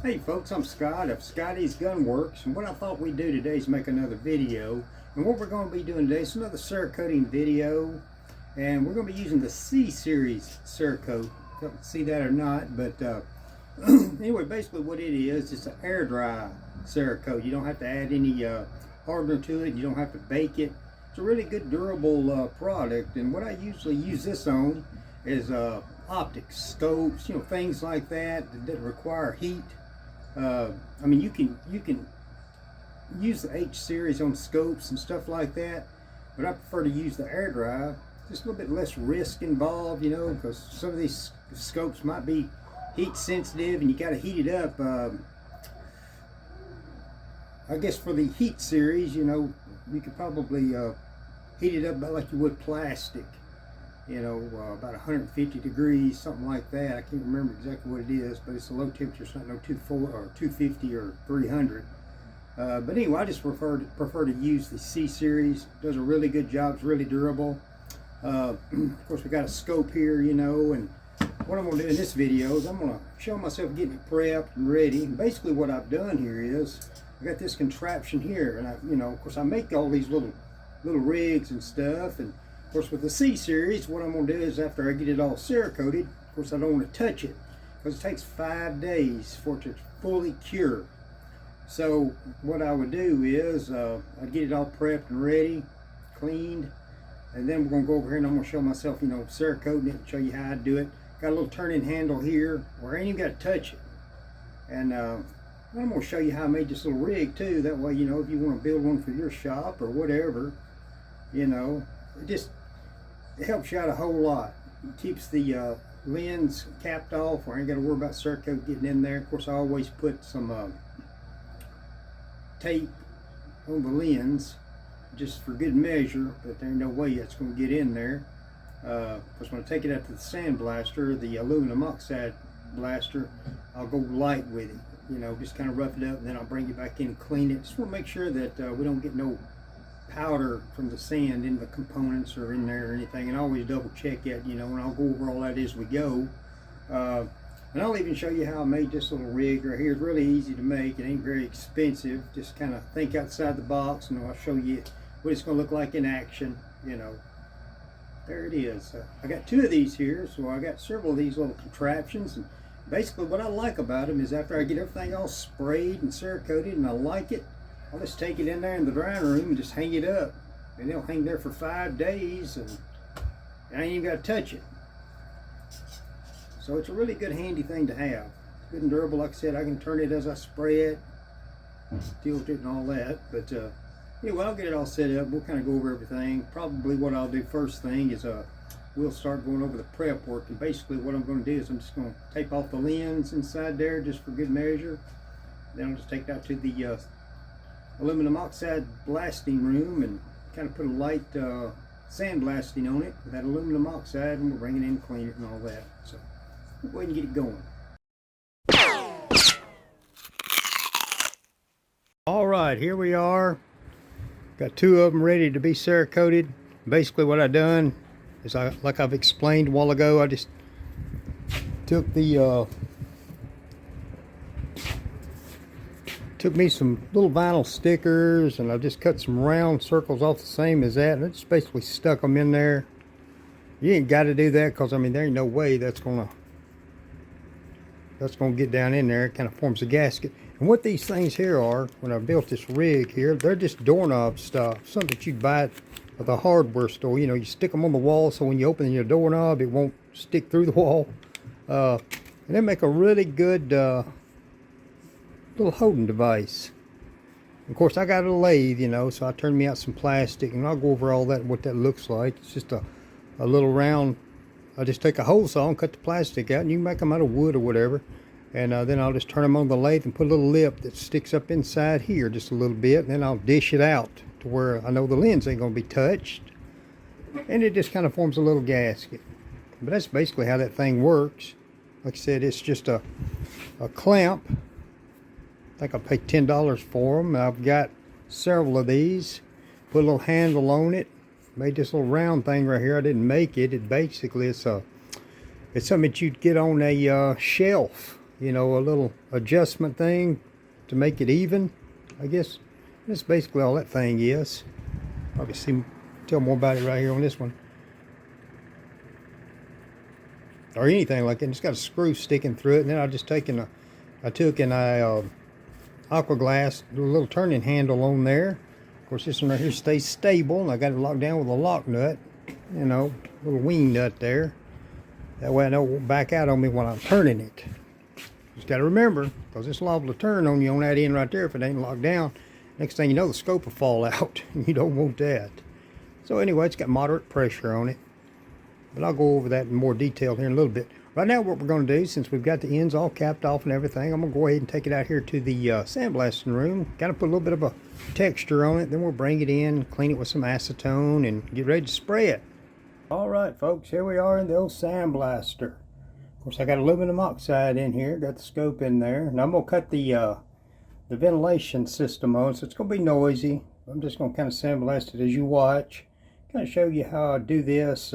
Hey folks, I'm Scott of Scotties Gun Works, and what I thought we'd do today is make another video. And what we're going to be doing today is another Cerakoting video, and we're going to be using the C series Cerakote. Don't see that or not, but anyway, basically what it is, it's an air dry Cerakote. You don't have to add any hardener to it. You don't have to bake it. It's a really good durable product, and what I usually use this on is optics, scopes, things like that require heat. I mean, you can use the H series on scopes and stuff like that, but I prefer to use the air dry. Just a little bit less risk involved, because some of these scopes might be heat sensitive and you got to heat it up. I guess for the heat series, you could probably heat it up about like you would plastic. About 150 degrees, something like that. I can't remember exactly what it is, but it's a low temperature. It's not no 250 or 300. But anyway, I just prefer to use the C series. It does a really good job. It's really durable. Of course, we got a scope here, and what I'm going to do in this video is I'm going to show myself getting it prepped and ready. And basically, what I've done here is I got this contraption here, and of course, I make all these little rigs and stuff. And of course, with the C series, what I'm going to do is after I get it all Cerakoted, of course, I don't want to touch it because it takes 5 days for it to fully cure. So what I would do is I'd get it all prepped and ready, cleaned, and then we're going to go over here and I'm going to show myself, Cerakoting it and show you how I do it. Got a little turning handle here where I ain't even got to touch it. And I'm going to show you how I made this little rig too. That way, if you want to build one for your shop or whatever, it helps you out a whole lot. It keeps the lens capped off, or I ain't got to worry about Cerakote getting in there. Of course, I always put some tape on the lens just for good measure, but there ain't no way it's going to get in there. Because when I take it out to the sandblaster, the aluminum oxide blaster, I'll go light with it. Just kind of rough it up, and then I'll bring it back in and clean it. Just want to make sure that we don't get no powder from the sand in the components or in there or anything, and I always double check it, and I'll go over all that as we go. And I'll even show you how I made this little rig right here. It's really easy to make. It ain't very expensive. Just kind of think outside the box, and I'll show you what it's going to look like in action. There it is. I got 2 of these here, so I got several of these little contraptions, and basically what I like about them is after I get everything all sprayed and Cerakoted and I like it, I'll just take it in there in the drying room and just hang it up, and it'll hang there for 5 days, and I ain't even got to touch it. So it's a really good handy thing to have. It's good and durable. Like I said, I can turn it as I spray it, tilt it and all that. But anyway, I'll get it all set up. We'll kind of go over everything. Probably what I'll do first thing is we'll start going over the prep work. And basically what I'm going to do is I'm just going to tape off the lens inside there just for good measure. Then I'll just take that to the aluminum oxide blasting room and kind of put a light sandblasting on it with that aluminum oxide, and we'll bring it in, clean it and all that. So we'll go ahead and get it going. All right, here we are. Got 2 of them ready to be Cerakoted. Basically what I've done is, like I've explained a while ago, I just took the took me some little vinyl stickers, and I just cut some round circles off the same as that, and I just basically stuck them in there. You ain't got to do that because, I mean, there ain't no way that's gonna get down in there. It kind of forms a gasket. And what these things here are, when I built this rig here, they're just doorknob stuff, something that you'd buy at the hardware store. You stick them on the wall so when you open your doorknob, it won't stick through the wall. And they make a really good little holding device. Of course, I got a lathe, so I turned me out some plastic, and I'll go over all that, what that looks like. It's just a little round. I just take a hole saw and cut the plastic out, and you can make them out of wood or whatever, and then I'll just turn them on the lathe and put a little lip that sticks up inside here just a little bit, and then I'll dish it out to where I know the lens ain't going to be touched, and it just kind of forms a little gasket. But that's basically how that thing works. Like I said, it's just a clamp. I think I paid $10 for them. I've got several of these. Put a little handle on it. Made this little round thing right here. I didn't make it. It basically it's something that you'd get on a shelf you know, a little adjustment thing to make it even, I guess. That's basically all that thing is. Probably tell more about it right here on this one. Or anything like that. It's got a screw sticking through it, and then I took a aqua glass, a little turning handle on there. Of course, this one right here stays stable, and I got it locked down with a lock nut, you know, little wing nut there. That way I know it won't back out on me when I'm turning it. Just got to remember, because it's liable to turn on you on that end right there if it ain't locked down. Next thing you know, the scope will fall out, and you don't want that. So anyway, it's got moderate pressure on it. But I'll go over that in more detail here in a little bit. Right now, what we're going to do, since we've got the ends all capped off and everything, I'm going to go ahead and take it out here to the sandblasting room. Got to put a little bit of a texture on it. Then we'll bring it in, clean it with some acetone, and get ready to spray it. All right, folks, here we are in the old sandblaster. Of course, I got aluminum oxide in here. Got the scope in there. Now I'm going to cut the ventilation system on, so it's going to be noisy. I'm just going to kind of sandblast it as you watch. Kind of show you how I do this.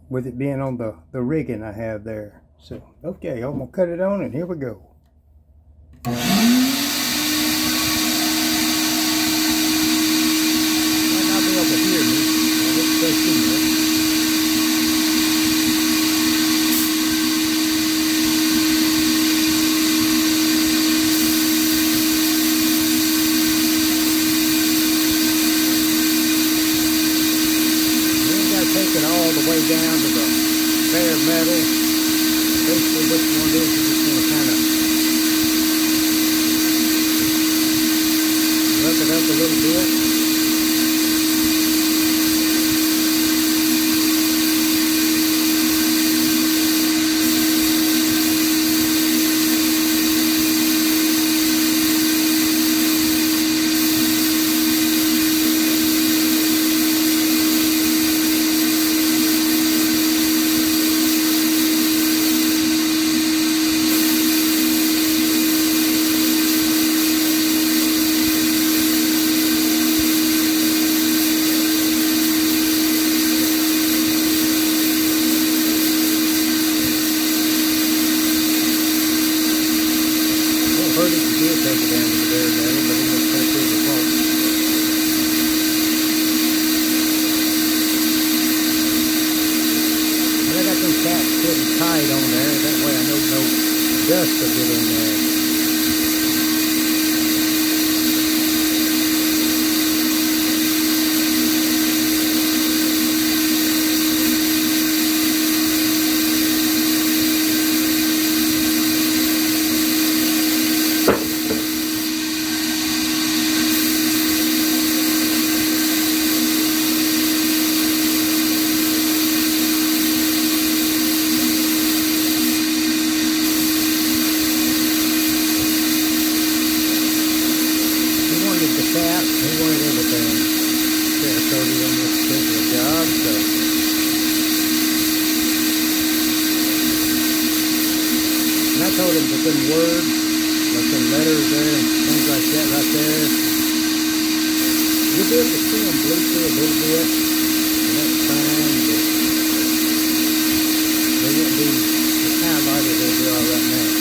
With it being on the rigging I have there. So, okay, I'm going to cut it on, and here we go. Might not be able to hear me. Let's go see it. All the way down to the bare metal. Basically what you want to do is you just want to kind of rough it up a little bit. Tight on there, that way I know no dust will get in there. He wanted everything Cerakote on this particular job, so and I told him to put some words, like some letters there and things like that right there. You'll be able to see them bleed through a little bit, and that's fine, but they won't be as highlighted as they are right now.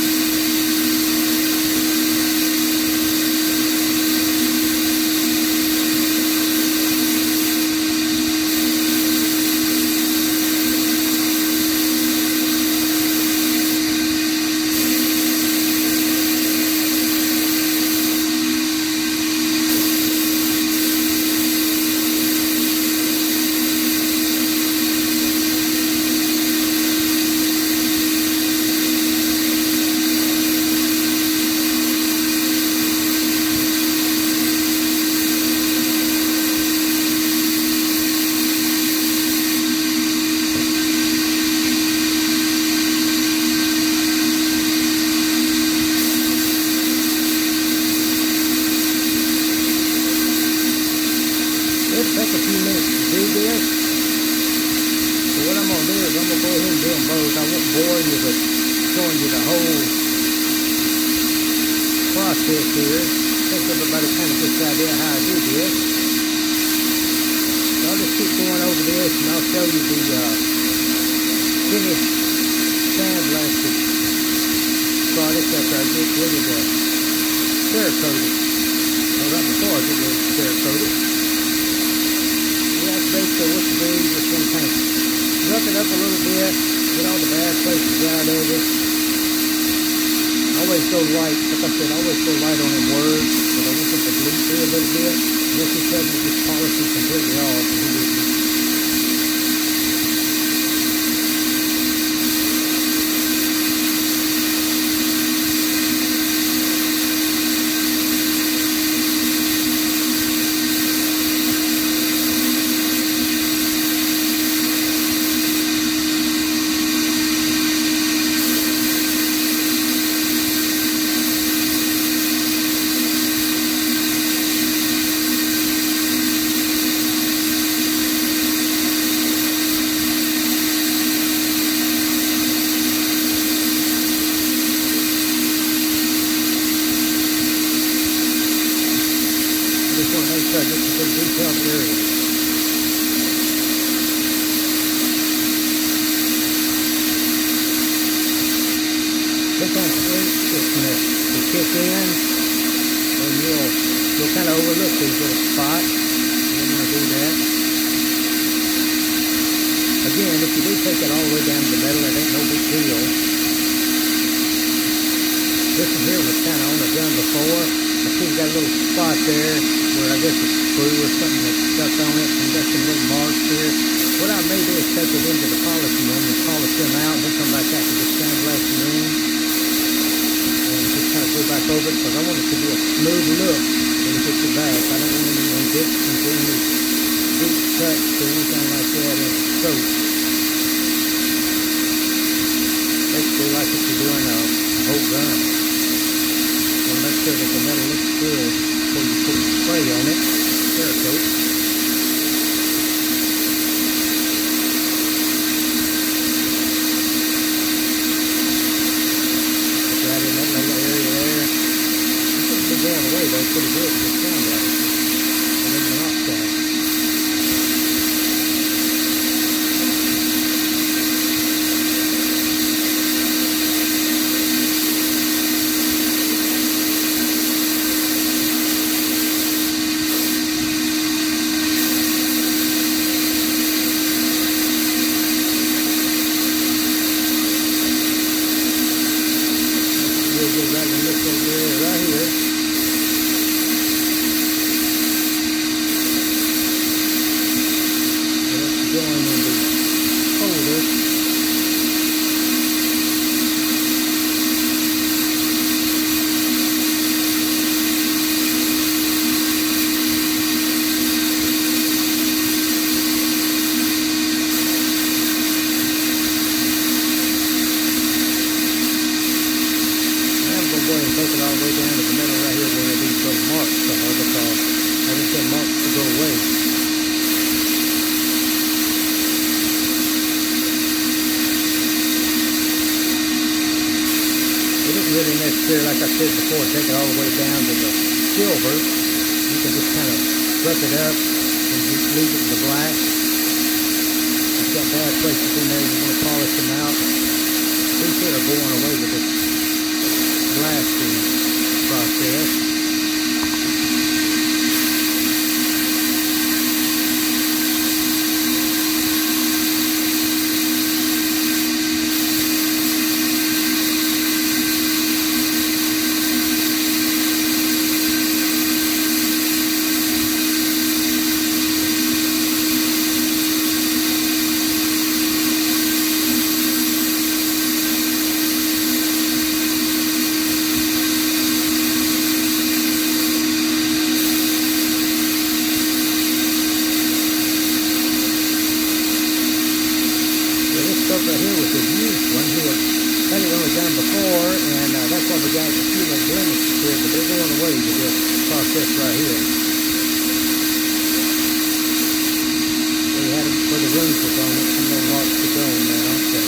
It'll take a few minutes to do this. So what I'm going to do is I'm going to go ahead and do them both. I won't bore you with showing you the whole process here. I think everybody kind of gets the idea how I do this. So I'll just keep going over this and I'll show you the finished after I get ready to Cerakote it. Well, right before I get ready to Cerakote it. Yeah, that's basically what you do. You just want to kind of rough it up a little bit, get all the bad places out of it. Always go light, like I said, always go light on them words, but I want them to bleed through a little bit. This is something that just polishes completely off. This is a good detailed area. Sometimes it's going to kick in, and you'll kind of overlook these little spots. You don't want to do that. Again, if you do take it all the way down to the metal, it ain't no big deal. This one here was kind of on the gun before. I see you got a little spot there where I guess it's screw or something that's stuck on it, and you got some little marks here. What I may do is take it into the polishing room and polish them out, and then come back after the sandblasting room and just kind of go back over it, because I want it to be a smooth look when it gets it back. I don't want any dips and any deep cuts or anything like that in the coat. Basically like if you're doing a whole gun. Want to make sure that the metal looks good before you put spray on it. Cerakote. Right in that little area there. You shouldn't be going away though pretty good with this sandblasting. And then the oxide. Right in this little area right here. So that's going in the holder. Go ahead and take it all the way down to the middle right here where these little marks are, because I want them marks to go away. It isn't really necessary, like I said before, take it all the way down to the silver. You can just kind of rough it up and just leave it in the black. If you've got bad places in there, you want to polish them out. These here are going away with this blasting process. Right here was the used one. He had it only done before, and that's why we got a few little blemishes here, but they're going away with this process right here. We had them where the rooms was on it, some little marks to go now. So.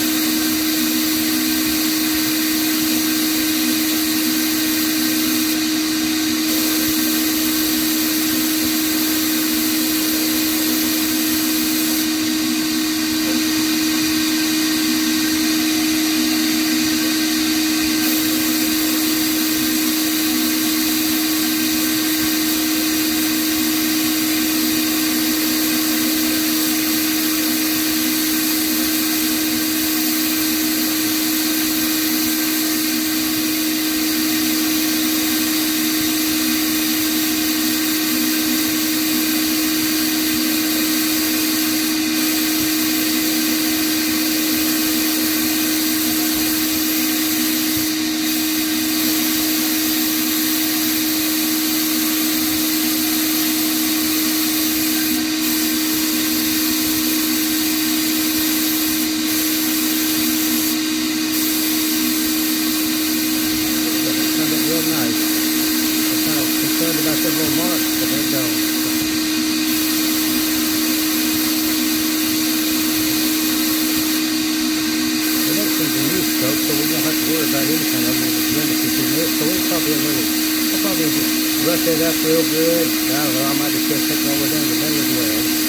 them little marks, but they're gone. They make some new scope, so we don't have to worry about any kind of little blemishes in this. So we'll probably just rough it up real good. I don't know, I might just take it all the way down the middle as well.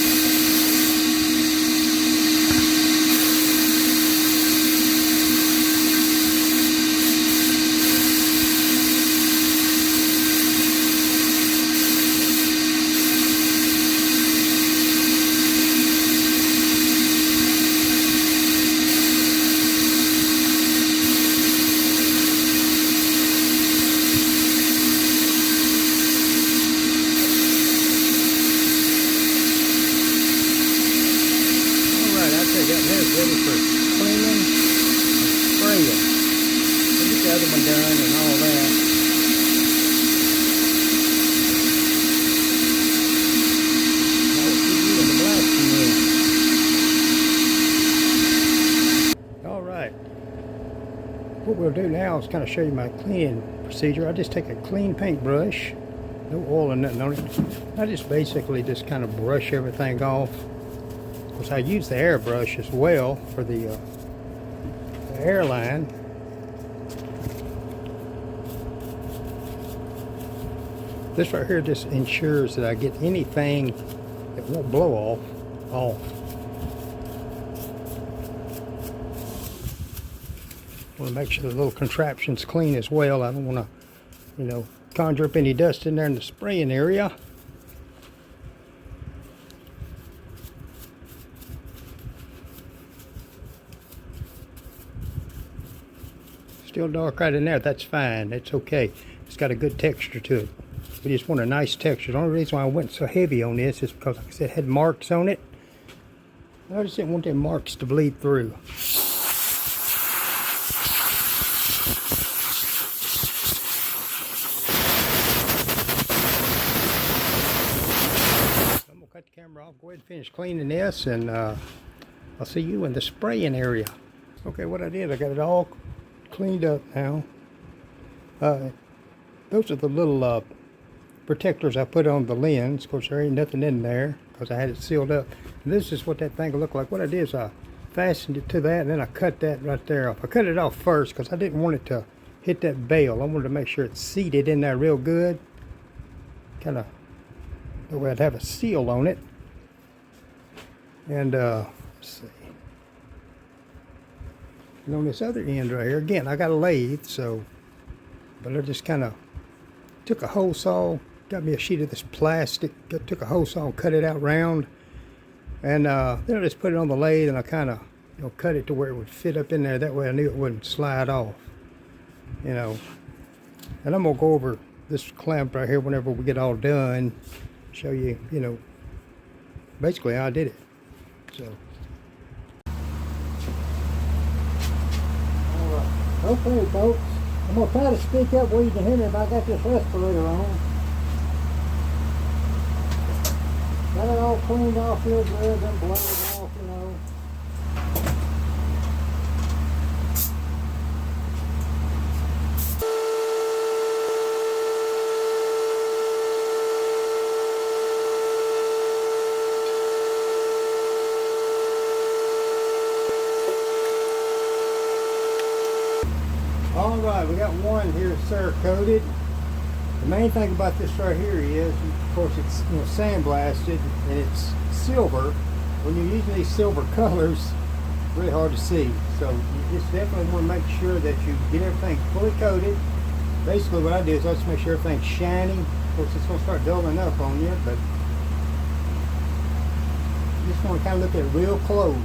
Ready for cleaning and spraying. We'll get the other one done and all that. I'll see you in the blasting room. Alright. What we'll do now is kind of show you my cleaning procedure. I just take a clean paintbrush, no oil or nothing on it. I just basically just kind of brush everything off. I use the airbrush as well for the airline. This right here just ensures that I get anything that won't blow off. I want to make sure the little contraption's clean as well. I don't want to, conjure up any dust in there in the spraying area. Still dark right in there, that's fine, it's okay. It's got a good texture to it. We just want a nice texture. The only reason why I went so heavy on this is because, like I said, it had marks on it. I just didn't want them marks to bleed through. I'm going to cut the camera off, go ahead and finish cleaning this, and I'll see you in the spraying area. Okay, what I did, I got it all cleaned up now. Those are the little protectors I put on the lens. Of course, there ain't nothing in there because I had it sealed up. And this is what that thing will look like. What I did is I fastened it to that, and then I cut that right there off. I cut it off first because I didn't want it to hit that bail. I wanted to make sure it's seated in there real good. Kind of the way I'd have a seal on it. And let's see. And on this other end right here, again, I got a lathe, but I just kind of took a hole saw, got me a sheet of this plastic, took a hole saw and cut it out round, and then I just put it on the lathe, and I kind of, cut it to where it would fit up in there. That way I knew it wouldn't slide off, And I'm gonna go over this clamp right here whenever we get all done, show you, basically how I did it. So. Okay, folks, I'm going to try to speak up where you can hear me if I got this respirator on. Got it all cleaned off real good, then blended off, Alright, we got one here Cerakoted. The main thing about this right here is, of course, it's sandblasted and it's silver. When you're using these silver colors, it's really hard to see. So you just definitely want to make sure that you get everything fully coated. Basically what I do is I just make sure everything's shiny. Of course, it's going to start dulling up on you, but you just want to kind of look at it real close.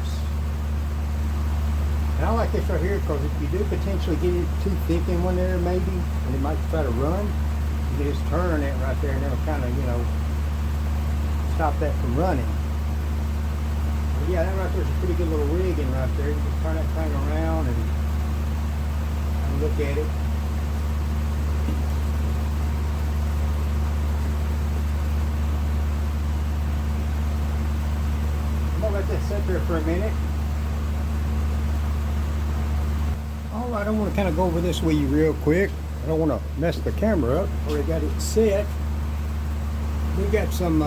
And I like this right here because if you do potentially get it too thick in one area maybe, and it might try to run, you can just turn it right there and it'll kind of, stop that from running. But yeah, that right there's a pretty good little rigging right there. You can turn that thing around and look at it. I'm going to let that sit there for a minute. Alright, I want to kind of go over this with you real quick. I don't want to mess the camera up. Already got it set. we got some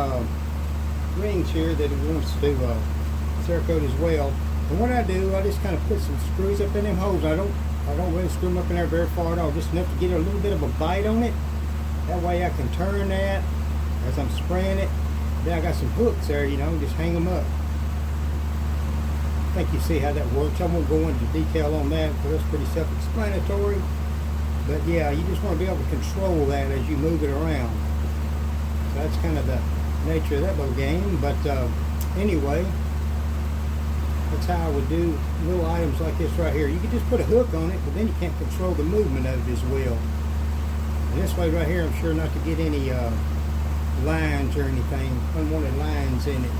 rings here that it wants to Cerakote as well. And what I do, I just kind of put some screws up in them holes. I don't really screw them up in there very far at all, just enough to get a little bit of a bite on it. That way I can turn that as I'm spraying it. Then I got some hooks there, you know, just hang them up. I think you see how that works. I won't go into detail on that because that's pretty self-explanatory. But yeah, you just want to be able to control that as you move it around. So that's kind of the nature of that little game. But anyway, that's how I would do little items like this right here. You can just put a hook on it, but then you can't control the movement of it as well. And this way right here, I'm sure not to get any lines or anything, unwanted lines in it.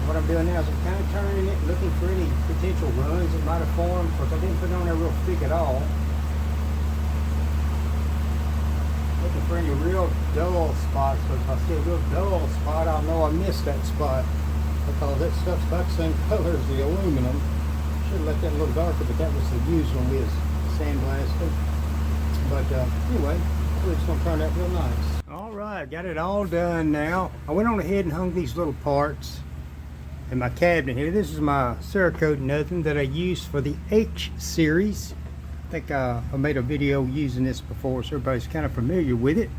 What I'm doing now is I'm kind of turning it, looking for any potential runs that might have formed, because I didn't put it on there real thick at all. Looking for any real dull spots, because if I see a real dull spot, I'll know I missed that spot, because that stuff's about the same color as the aluminum. Should have left that a little darker, but that was the used one with sandblasting. But anyway, it's going to turn out real nice. Alright, got it all done now. I went on ahead and hung these little parts in my cabinet here. This is my Cerakote nothing that I used for the H series. I think I made a video using this before, so everybody's kind of familiar with it.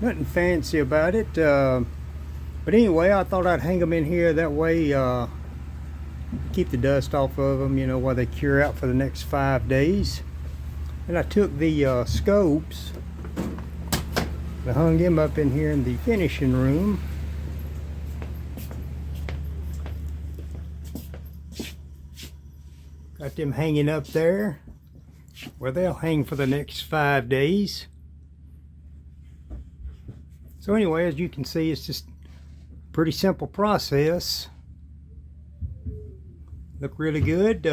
Nothing fancy about it. But anyway, I thought I'd hang them in here. That way, keep the dust off of them, you know, while they cure out for the next 5 days. And I took the scopes, I hung them up in here in the finishing room. Got them hanging up there where they'll hang for the next 5 days. So anyway, as you can see, it's just a pretty simple process. Look really good.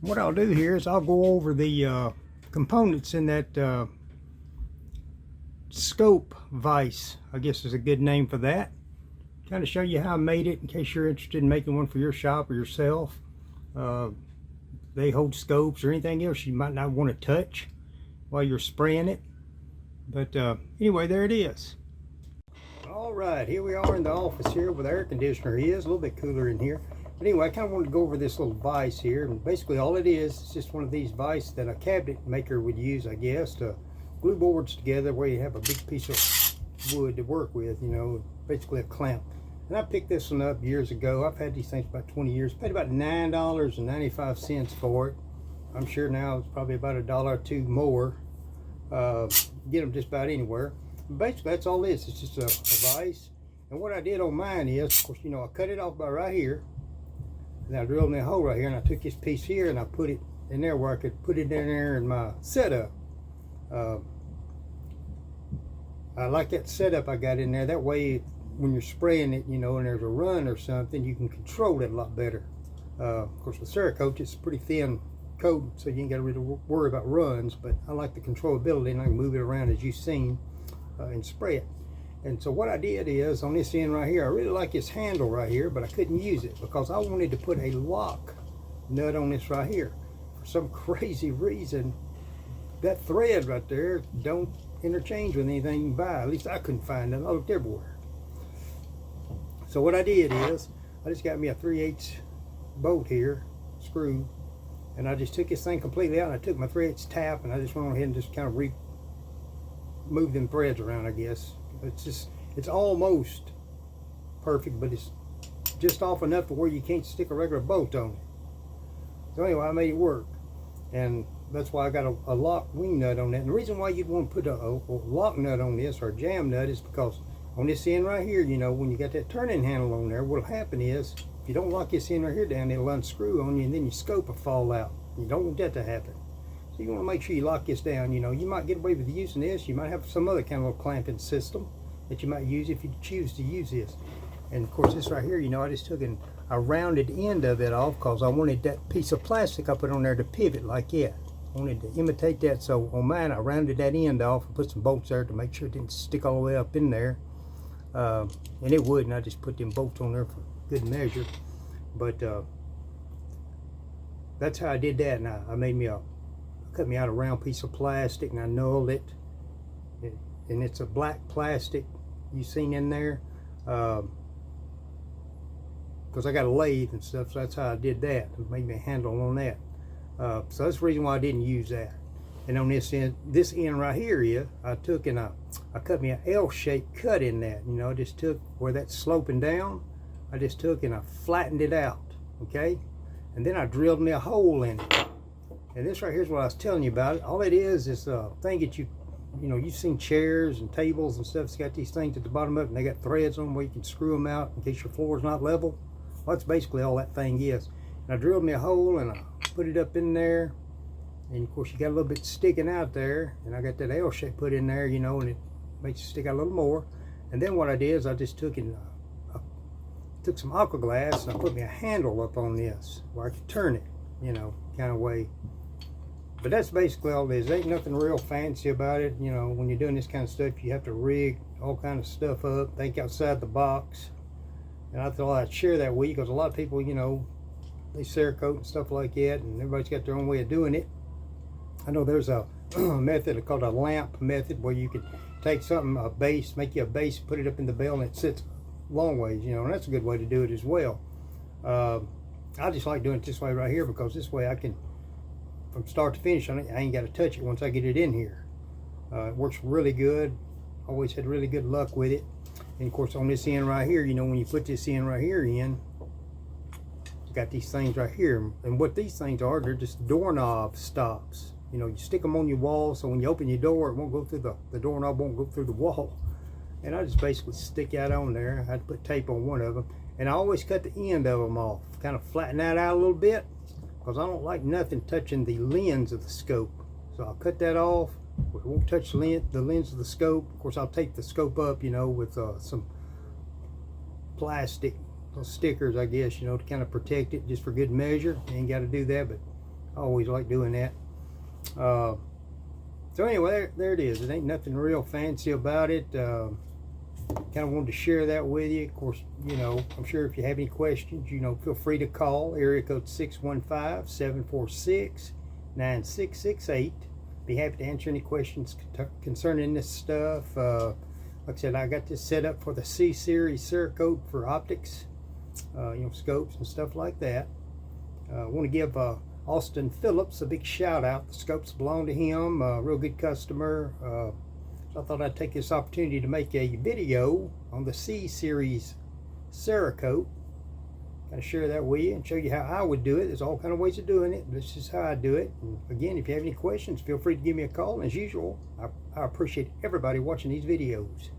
What I'll do here is I'll go over the components in that scope vise, I guess is a good name for that. Kind of show you how I made it in case you're interested in making one for your shop or yourself. They hold scopes or anything else you might not want to touch while you're spraying it. But anyway, there it is. Alright, here we are in the office here where the air conditioner is. A little bit cooler in here. But anyway, I kind of wanted to go over this little vise here. And basically all it is just one of these vices that a cabinet maker would use, I guess, to glue boards together where you have a big piece of wood to work with, you know, basically a clamp. And I picked this one up years ago. I've had these things about 20 years. Paid about $9.95 for it. I'm sure now it's probably about $1 or $2 more. Get them just about anywhere. Basically, that's all it is. It's just a vise. And what I did on mine is, of course, you know, I cut it off by right here. And I drilled in a hole right here. And I took this piece here and I put it in there where I could put it in there in my setup. I like that setup I got in there. That way, when you're spraying it, you know, and there's a run or something, you can control it a lot better. Of course, with Cerakote, it's a pretty thin coat, so you ain't got to really worry about runs, but I like the controllability, and I can move it around as you've seen and spray it. And so what I did is, on this end right here, I really like this handle right here, but I couldn't use it because I wanted to put a lock nut on this right here. For some crazy reason, that thread right there don't interchange with anything you can buy. At least I couldn't find it. I looked everywhere. So what I did is, I just got me a 3/8 bolt here, screw, and I just took this thing completely out, and I took my 3/8 tap, and I just went ahead and just kind of move them threads around, I guess. It's almost perfect, but it's just off enough to where you can't stick a regular bolt on it. So anyway, I made it work, and that's why I got a lock wing nut on that. And the reason why you'd want to put a lock nut on this, or a jam nut, is because on this end right here, you know, when you got that turning handle on there, what'll happen is, if you don't lock this end right here down, it'll unscrew on you, and then your scope will fall out. You don't want that to happen. So you want to make sure you lock this down. You know, you might get away with using this. You might have some other kind of little clamping system that you might use if you choose to use this. And of course, this right here, you know, I just took a rounded end of it off because I wanted that piece of plastic I put on there to pivot like that. I wanted to imitate that. So on mine, I rounded that end off and put some bolts there to make sure it didn't stick all the way up in there. And it wouldn't. I just put them bolts on there for good measure. But that's how I did that. And I made me cut me out a round piece of plastic, and I nulled it. And it's a black plastic you seen in there, because I got a lathe and stuff, so that's how I did that. It made me a handle on that. So that's the reason why I didn't use that. And on this end right here, I took and I cut me an L-shaped cut in that. You know, I just took where that's sloping down, I just took and I flattened it out, okay? And then I drilled me a hole in it. And this right here is what I was telling you about. All it is a thing that you know, you've seen chairs and tables and stuff. It's got these things at the bottom of it, and they got threads on them where you can screw them out in case your floor is not level. Well, that's basically all that thing is. And I drilled me a hole and I put it up in there. And of course, you got a little bit sticking out there. And I got that L shape put in there, you know, and it makes it stick out a little more. And then what I did is I just took and took some aqua glass and I put me a handle up on this where I could turn it, you know, kind of way. But that's basically all it is. There ain't nothing real fancy about it. You know, when you're doing this kind of stuff, you have to rig all kind of stuff up, think outside the box. And I thought I'd share that with you because a lot of people, you know, they Cerakote and stuff like that, and everybody's got their own way of doing it. I know there's a method called a lamp method where you can take something, a base, make you a base, put it up in the bell, and it sits long ways, you know, and that's a good way to do it as well. I just like doing it this way right here because this way I can, from start to finish on it, I ain't got to touch it once I get it in here. It works really good. Always had really good luck with it. And of course on this end right here, you know, when you put this end right here in, you got these things right here. And what these things are, they're just doorknob stops. You know, you stick them on your wall so when you open your door, it won't go through the doorknob won't go through the wall. And I just basically stick that on there. I had to put tape on one of them. And I always cut the end of them off. Kind of flatten that out a little bit, because I don't like nothing touching the lens of the scope. So I'll cut that off. It won't touch the lens of the scope. Of course, I'll tape the scope up, you know, with some plastic stickers, I guess, you know, to kind of protect it just for good measure. You ain't got to do that, but I always like doing that. So anyway, there it is. It ain't nothing real fancy about it. Kind of wanted to share that with you. Of course, you know, I'm sure if you have any questions, you know, feel free to call area code 615-746-9668. Be happy to answer any questions concerning this stuff. Like I said, I got this set up for the C series Cerakote for optics, you know, scopes and stuff like that. I want to give Austin Phillips a big shout out. The scopes belong to him, a real good customer. So I thought I'd take this opportunity to make a video on the C series Cerakote. Kind of share that with you and show you how I would do it. There's all kind of ways of doing it. This is how I do it. And again, if you have any questions, feel free to give me a call. And as usual, I appreciate everybody watching these videos.